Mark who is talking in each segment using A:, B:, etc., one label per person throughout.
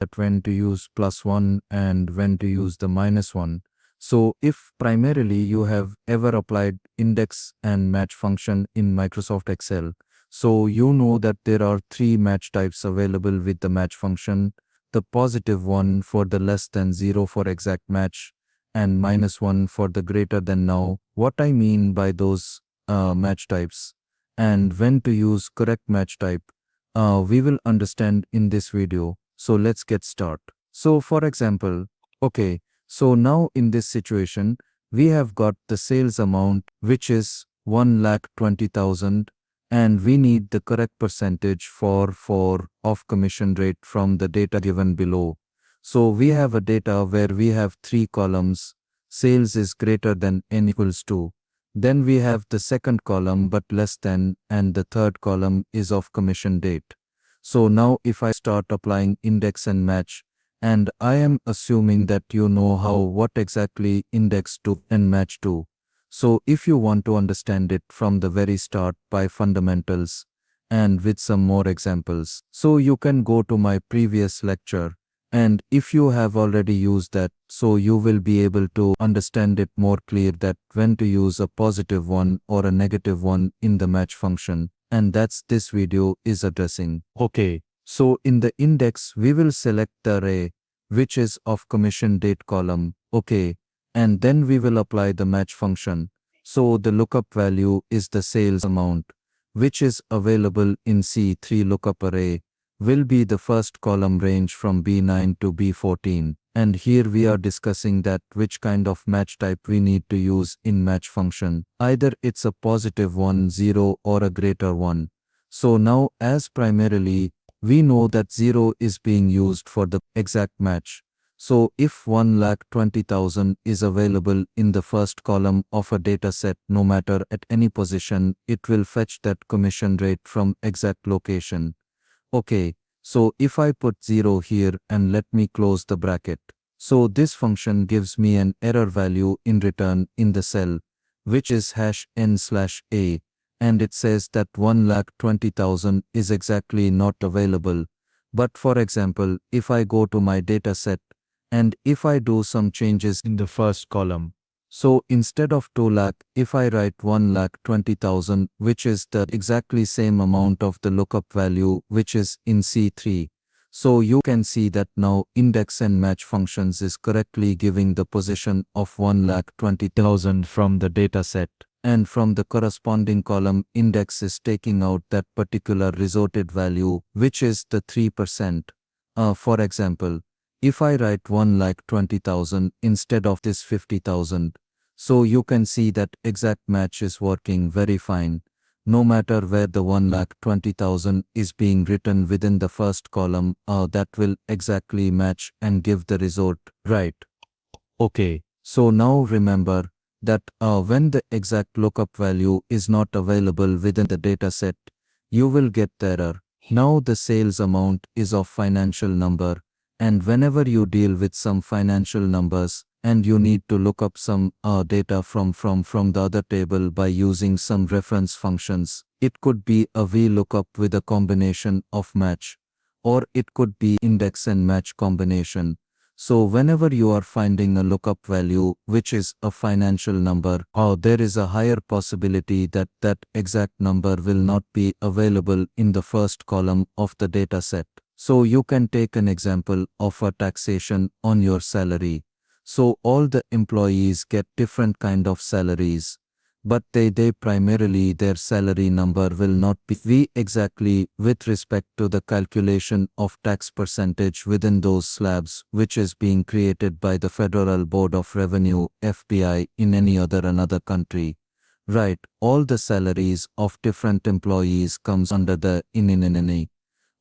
A: that when to use +1 and when to use the -1. So if primarily you have ever applied index and match function in Microsoft Excel, so you know that there are three match types available with the match function: the positive one for the less than 0 for exact match, and -1 for the greater than now. What I mean by those match types and when to use correct match type, we will understand in this video. So let's get started. So for example, okay, so now in this situation, we have got the sales amount which is 1,20,000, and we need the correct percentage for of commission rate from the data given below. So we have a data where we have three columns: sales is greater than n equals 2. Then we have the second column but less than, and the third column is of commission date. So now if I start applying index and match, and I am assuming that you know what exactly index to and match to. So if you want to understand it from the very start by fundamentals and with some more examples, so you can go to my previous lecture. And if you have already used that, so you will be able to understand it more clear that when to use a positive one or a negative one in the match function. And that's this video is addressing. Okay, so in the index, we will select the array, which is of commission date column. Okay, and then we will apply the match function. So the lookup value is the sales amount, which is available in C3 lookup array, will be the first column range from B9 to B14. And here we are discussing that which kind of match type we need to use in match function. Either it's a positive one, 0, or a greater one. So now as primarily, we know that 0 is being used for the exact match. So if 1,20,000 is available in the first column of a data set, no matter at any position, it will fetch that commission rate from exact location. Okay, so if I put 0 here and let me close the bracket, so this function gives me an error value in return in the cell, which is #n/a, and it says that 1,20,000 is exactly not available. But for example, if I go to my data set, and if I do some changes in the first column, so instead of 2 lakh, if I write 1,20,000, which is the exactly same amount of the lookup value which is in C3. So you can see that now index and match functions is correctly giving the position of 1,20,000 from the data set. And from the corresponding column, index is taking out that particular resorted value, which is the 3%. For example, if I write 1,20,000 instead of this 50,000, so you can see that exact match is working very fine. No matter where the 1,20,000 is being written within the first column, that will exactly match and give the result, right? Okay, so now remember that when the exact lookup value is not available within the data set, you will get the error. Now the sales amount is of financial number. And whenever you deal with some financial numbers and you need to look up some data from the other table by using some reference functions, it could be a VLOOKUP with a combination of match, or it could be index and match combination. So whenever you are finding a lookup value which is a financial number, there is a higher possibility that that exact number will not be available in the first column of the data set. So you can take an example of a taxation on your salary. So all the employees get different kind of salaries, but they primarily their salary number will not be exactly with respect to the calculation of tax percentage within those slabs which is being created by the Federal Board of Revenue FBI in any another country. Right, all the salaries of different employees comes under the INNI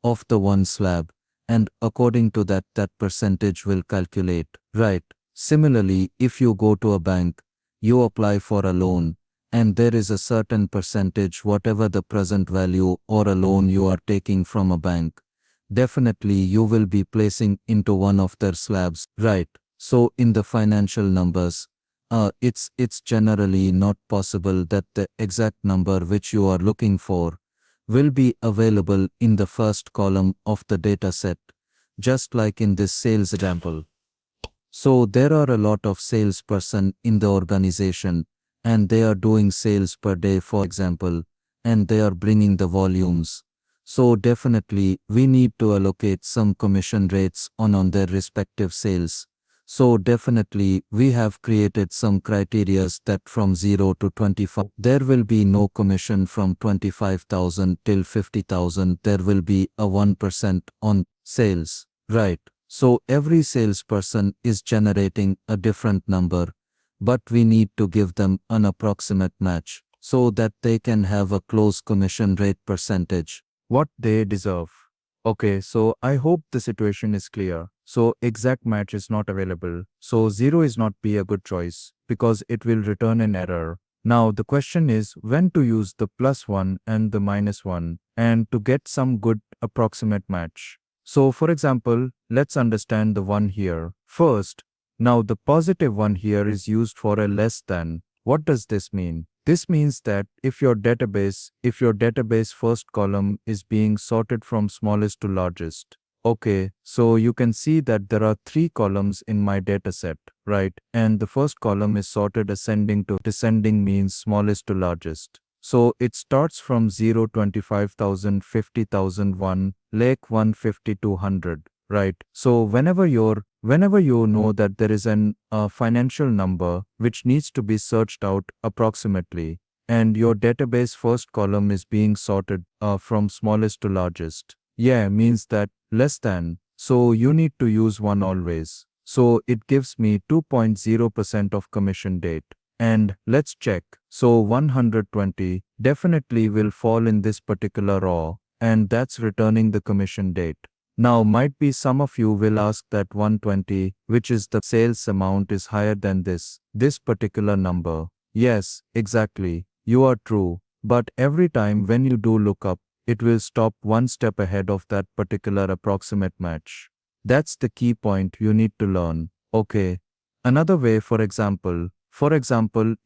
A: of the one slab, and according to that percentage will calculate, right? Similarly, if you go to a bank, you apply for a loan, and there is a certain percentage whatever the present value or a loan you are taking from a bank, definitely you will be placing into one of their slabs, right? So in the financial numbers, it's generally not possible that the exact number which you are looking for will be available in the first column of the data set. just like in this sales example. So there are a lot of salesperson in the organization, and they are doing sales per day, for example, and they are bringing the volumes. So definitely we need to allocate some commission rates on their respective sales. So definitely we have created some criterias that from 0 to 25, there will be no commission from 25,000 till 50,000. There will be a 1% on sales, right? So every salesperson is generating a different number, but we need to give them an approximate match so that they can have a close commission rate percentage, what they deserve. Okay, so I hope the situation is clear. So exact match is not available. So 0 is not be a good choice because it will return an error. Now the question is when to use the +1 and the -1 and to get some good approximate match. So for example, let's understand the one here. First, now the positive one here is used for a less than. What does this mean? This means that if your database first column is being sorted from smallest to largest. Okay, so you can see that there are 3 columns in my dataset, right? And the first column is sorted ascending to descending, means smallest to largest. So it starts from 0, 25,000, 50,000, 1, lakh 150, 200, right? So whenever you know that there is an financial number which needs to be searched out approximately, and your database first column is being sorted from smallest to largest, yeah, means that less than. So you need to use 1 always. So it gives me 2.0% of commission date. And let's check. So 120 definitely will fall in this particular row, and that's returning the commission date. Now might be some of you will ask that 120, which is the sales amount, is higher than this particular number. Yes, exactly. You are true. But every time when you do look up, it will stop one step ahead of that particular approximate match. That's the key point you need to learn. Okay. Another way, for example,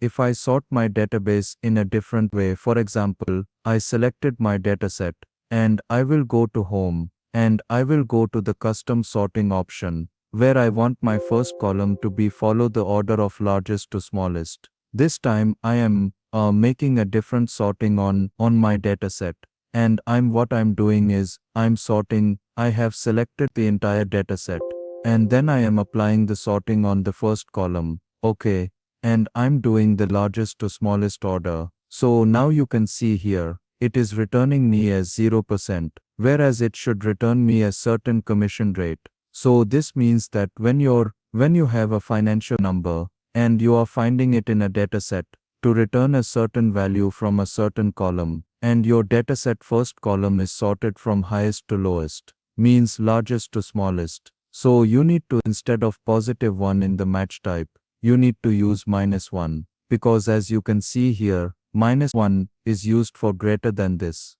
A: if I sort my database in a different way, for example, I selected my dataset, and I will go to Home, and I will go to the Custom Sorting option, where I want my first column to be follow the order of largest to smallest. This time I am making a different sorting on my dataset, and what I'm doing is, I have selected the entire dataset, and then I am applying the sorting on the first column. Okay. And I'm doing the largest to smallest order. So now you can see here, it is returning me as 0%, whereas it should return me a certain commission rate. So this means that when you have a financial number, and you are finding it in a dataset, to return a certain value from a certain column, and your dataset first column is sorted from highest to lowest, means largest to smallest. So you need to, instead of +1 in the match type, you need to use -1, because as you can see here, -1 is used for greater than this.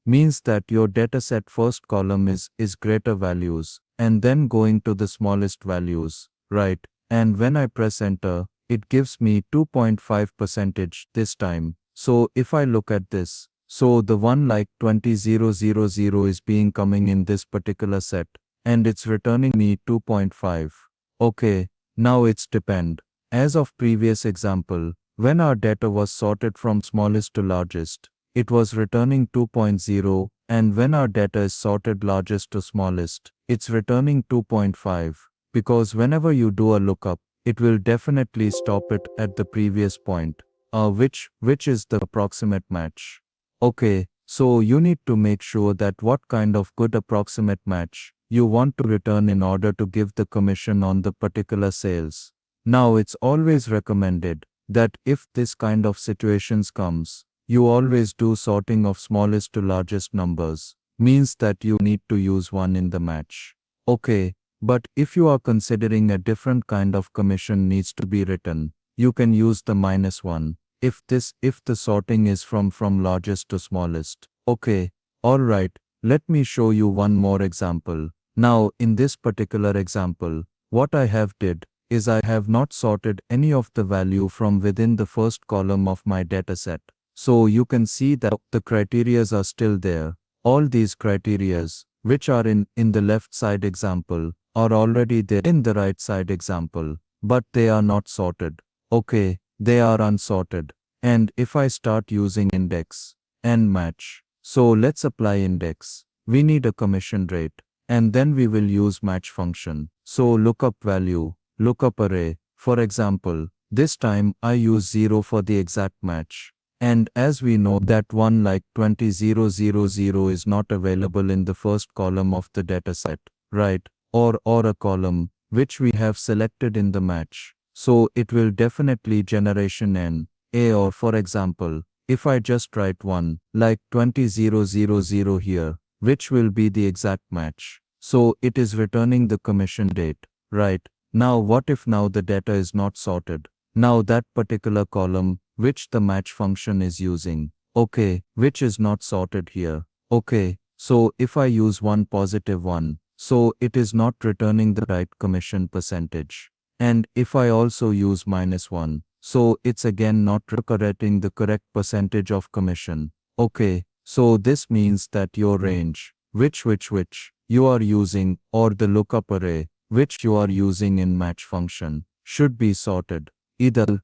A: Means that your dataset first column is greater values, and then going to the smallest values, right? And when I press enter, it gives me 2.5% this time. So if I look at this, so the one like 20000 is being coming in this particular set, and it's returning me 2.5. Okay, now it's depend. As of previous example, when our data was sorted from smallest to largest, it was returning 2.0, and when our data is sorted largest to smallest, it's returning 2.5, because whenever you do a lookup, it will definitely stop it at the previous point, which is the approximate match. Okay, so you need to make sure that what kind of good approximate match you want to return in order to give the commission on the particular sales. Now it's always recommended that if this kind of situations comes, you always do sorting of smallest to largest numbers, means that you need to use 1 in the match. Okay, but if you are considering a different kind of commission needs to be written, you can use the -1. If the sorting is from largest to smallest. Okay, alright, let me show you one more example. Now in this particular example, what I have did is I have not sorted any of the value from within the first column of my dataset. So you can see that the criterias are still there. All these criterias, which are in the left side example are already there in the right side example, but they are not sorted. Okay, they are unsorted. And if I start using index and match, so let's apply index. We need a commission rate, and then we will use match function. So lookup value, lookup array. For example, this time I use 0 for the exact match. And as we know that one like 20000 is not available in the first column of the dataset, right? Or a column which we have selected in the match. So it will definitely generation n, a, or for example, if I just write 1 like 20000 here, which will be the exact match. So it is returning the commission date, right? Now what if now the data is not sorted? Now that particular column which the match function is using, okay, which is not sorted here. Okay, so if I use 1 positive 1, so it is not returning the right commission percentage. And if I also use -1, so it's again not correcting the correct percentage of commission. Okay, so this means that your range, which you are using, or the lookup array, which you are using in match function, should be sorted. Either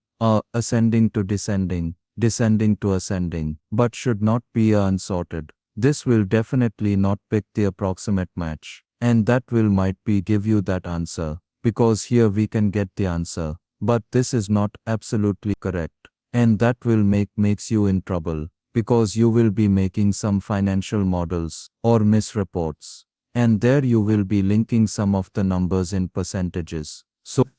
A: ascending to descending, descending to ascending, but should not be unsorted. This will definitely not pick the approximate match, and that will might be give you that answer, because here we can get the answer, but this is not absolutely correct, and that will makes you in trouble, because you will be making some financial models or misreports, and there you will be linking some of the numbers in percentages.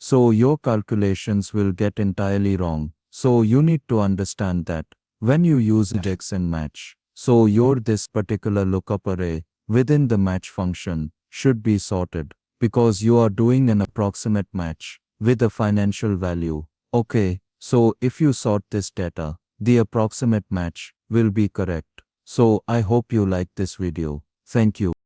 A: So your calculations will get entirely wrong. So you need to understand that when you use index and match, so your this particular lookup array within the match function should be sorted, because you are doing an approximate match with a financial value. Okay, so if you sort this data, the approximate match will be correct. So I hope you like this video. Thank you.